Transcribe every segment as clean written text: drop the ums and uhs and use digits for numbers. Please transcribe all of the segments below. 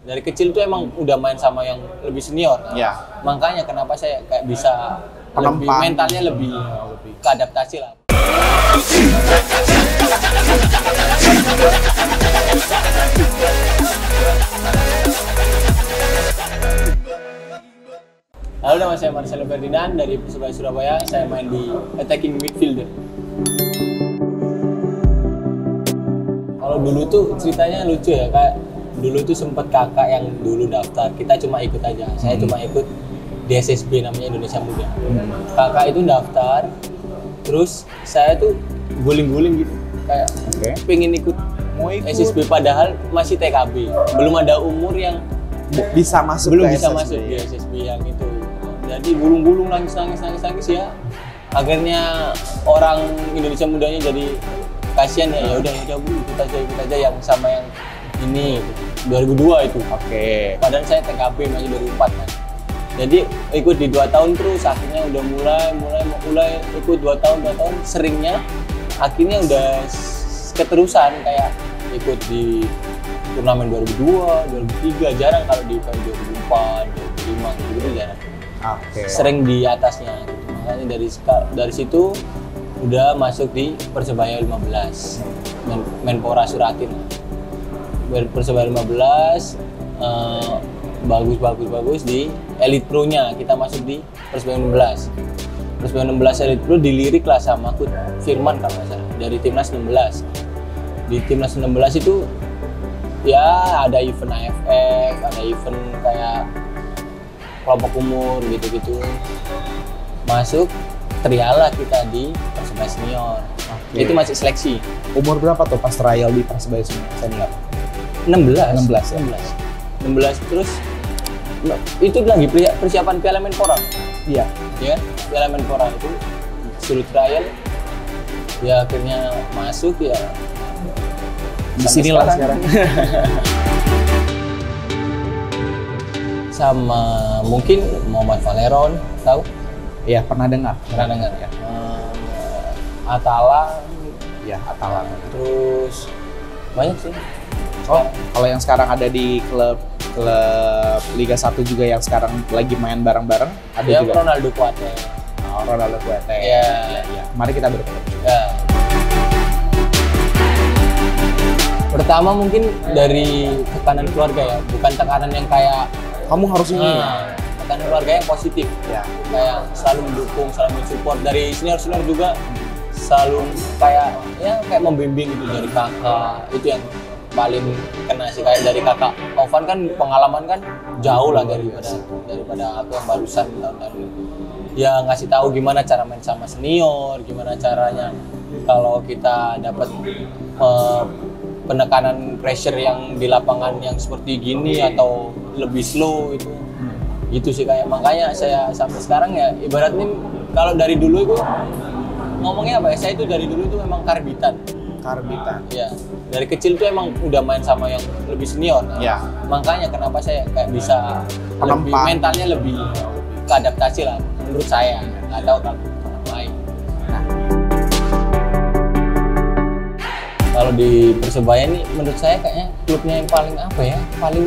dari kecil tuh emang udah main sama yang lebih senior. Ya. Makanya kenapa saya kayak bisa lebih Penempang. mentalnya lebih keadaptasi lah. Halo, nama saya Marcelo Ferdinand dari Persebaya Surabaya. Saya main di attacking midfielder. Kalau dulu tuh ceritanya lucu ya, kayak dulu tuh sempet kakak yang dulu daftar. Kita cuma ikut aja. Saya cuma ikut di SSB, namanya Indonesia Muda. Kakak itu daftar, terus saya tuh guling-guling gitu, kayak pengen ikut Mau ikut. SSB padahal masih TKB, belum ada umur yang Bisa masuk belum ke bisa SSB. masuk di SSB yang itu. Jadi gulung-gulung nangis ya. Akhirnya orang Indonesia Mudanya jadi kasihan ya. Ya udah Bu, ikut aja yang sama yang ini. 2002 itu. Oke. Padahal saya TKB masih 2004 kan. Jadi ikut di 2 tahun terus, akhirnya udah mulai ikut 2 tahun seringnya. Akhirnya udah keterusan kayak ikut di turnamen 2002, 2003, jarang kalau di event 2004, 2005 gitu jarang. Oke. Sering di atasnya. Makanya dari situ udah masuk di Persebaya 15. Menpora Suratin. Persebaya 15 bagus di Elite Pro-nya. Kita masuk di Persebaya 16. Persebaya 16 Elite Pro dilirik lah sama Coach Firman kalau nggak salah dari Timnas 16. Di Timnas 16 itu ya ada event AFF, ada event kayak kelompok umur gitu-gitu. Masuk trial kita di Persebaya Senior. Oke. Itu masih seleksi. Umur berapa tuh pas trial di Persebaya Senior? 16 terus itu lagi persiapan Piala Menpora. Iya. Ya, Piala Menpora itu suruh trial. Ya akhirnya masuk ya. Di sinilah sekarang. Sama mungkin Muhammad Valeron, tahu? Iya, pernah dengar Ya. ya. Atala, Ya, Atalan. terus banyak sih. Oh, kalau yang sekarang ada di klub Liga 1 juga yang sekarang lagi main bareng-bareng ada Ya, juga. Ronaldo Kuate. Oh, Ronaldo Kuate. Ya. Mari kita bertemu. Ya. Pertama mungkin dari tekanan keluarga ya, bukan tekanan yang kayak Kamu harus ini. tekanan keluarga yang positif. Ya. Kayak selalu mendukung, selalu mensupport. Dari senior juga selalu kayak membimbing gitu dari kakak. Itu yang paling kena sih, kayak dari kakak Ovan kan pengalaman kan jauh lah daripada aku yang barusan tahun lalu. Ya ngasih tahu gimana cara main sama senior, gimana caranya kalau kita dapat penekanan pressure yang di lapangan yang seperti gini atau lebih slow itu. Gitu sih, kayak makanya saya sampai sekarang ya ibaratnya kalau dari dulu itu ngomongnya apa ya, saya itu dari dulu itu memang karbitan. Ya, dari kecil tuh emang udah main sama yang lebih senior. Ya. Makanya kenapa saya kayak bisa lebih Penempang. mentalnya lebih keadaptasi lah menurut saya. Nggak tahu kalau orang lain. Nah, kalau di Persebaya ini menurut saya kayaknya klubnya yang paling apa ya, paling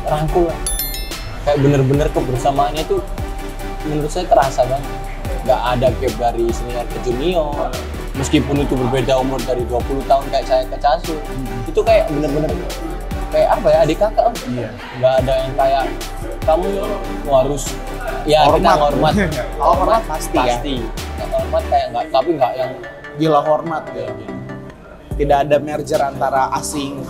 rangkul lah. Kayak bener-bener kebersamaannya tuh menurut saya terasa banget. Nggak ada gap dari senior ke junior. Meskipun itu berbeda umur dari 20 tahun kayak saya ke Casu, itu kayak bener-bener kayak apa ya, adik kakak. Iya. Nggak ada yang kayak kamu harus ya Hormat. kita hormat. Hormat pasti ya. Hormat kayak nggak, tapi nggak yang Gila hormat ya. Tidak ada merger antara asing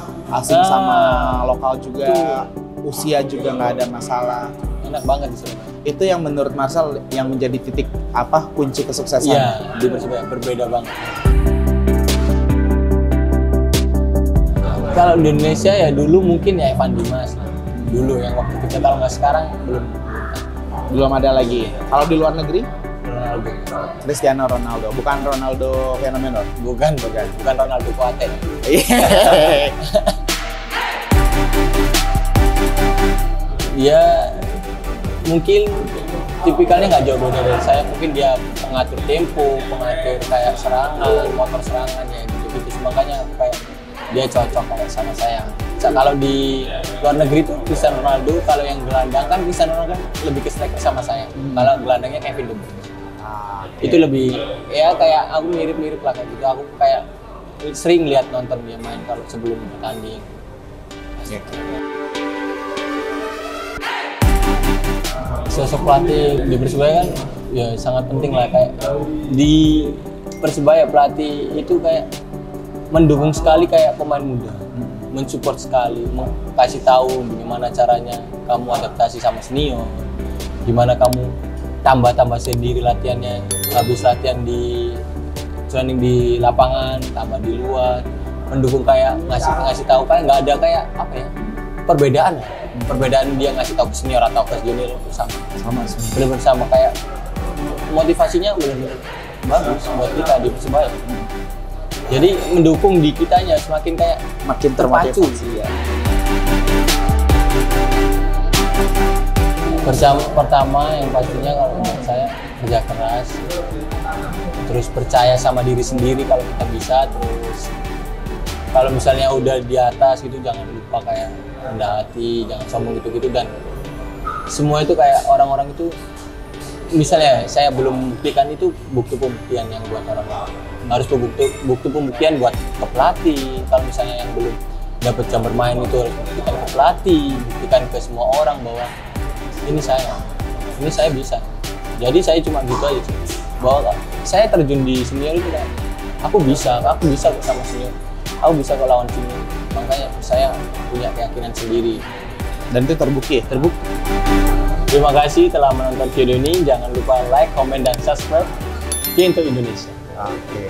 sama lokal juga. Usia juga nggak ada masalah. enak banget di Surabaya. Itu yang menurut Marcel yang menjadi titik kunci kesuksesan? Iya, di Persebaya berbeda banget. Kalau di Indonesia ya dulu mungkin ya Evan Dimas lah. Dulu yang waktu kita, kalau nggak sekarang Belum ada lagi. Kalau di luar negeri? Ronaldo. Cristiano Ronaldo, bukan Ronaldo fenomenal. Bukan Ronaldo Kuate. Ya mungkin tipikalnya nggak jauh beda dari saya. Mungkin dia pengatur tempo, pengatur kayak serangan, motor serangan ya gitu. Makanya kayak dia cocok kayak sama saya. Kalau di luar negeri tuh Cristiano Ronaldo, kalau yang gelandang kan Cristiano Ronaldo kan lebih ke striker sama saya. Kalau gelandangnya Kevin De Bruyne. Itu lebih ya kayak aku mirip-mirip lah kayak gitu. Aku kayak sering lihat nonton dia main kalau sebelum bertanding. Sosok pelatih di Persebaya kan ya sangat penting lah, kayak di Persebaya pelatih itu kayak mendukung sekali kayak pemain muda, mensupport sekali, kasih tahu gimana caranya kamu adaptasi sama senior, gimana kamu tambah sendiri latihannya, habis latihan di training di lapangan, tambah di luar, mendukung kayak ngasih tahu kayak nggak ada kayak apa ya perbedaan dia ngasih tahu ke senior atau ke junior itu sama benar-benar sama, kayak motivasinya benar-benar bagus buat kita di Persebaya. Jadi mendukung di kitanya semakin kayak makin terpacu. ya. Pertama yang pastinya kalau menurut saya kerja keras, terus percaya sama diri sendiri kalau kita bisa, terus kalau misalnya udah di atas gitu jangan lupa kayak rendah hati, jangan sombong gitu-gitu, dan semua itu kayak orang-orang itu misalnya saya belum buktikan itu bukti pembuktian yang buat orang-orang, harus bukti pembuktian buat ke pelatih. Kalau misalnya yang belum dapat jam bermain itu harus buktikan ke pelatih, buktikan ke semua orang bahwa ini saya bisa. Jadi saya cuma gitu aja sih, bahwa saya terjun di senior itu kan aku bisa sama senior, aku bisa ke lawan senior, makanya saya punya keyakinan sendiri Dan itu terbukti. Terima kasih telah menonton video ini. Jangan lupa like, komen, dan subscribe Kiento Indonesia. Oke.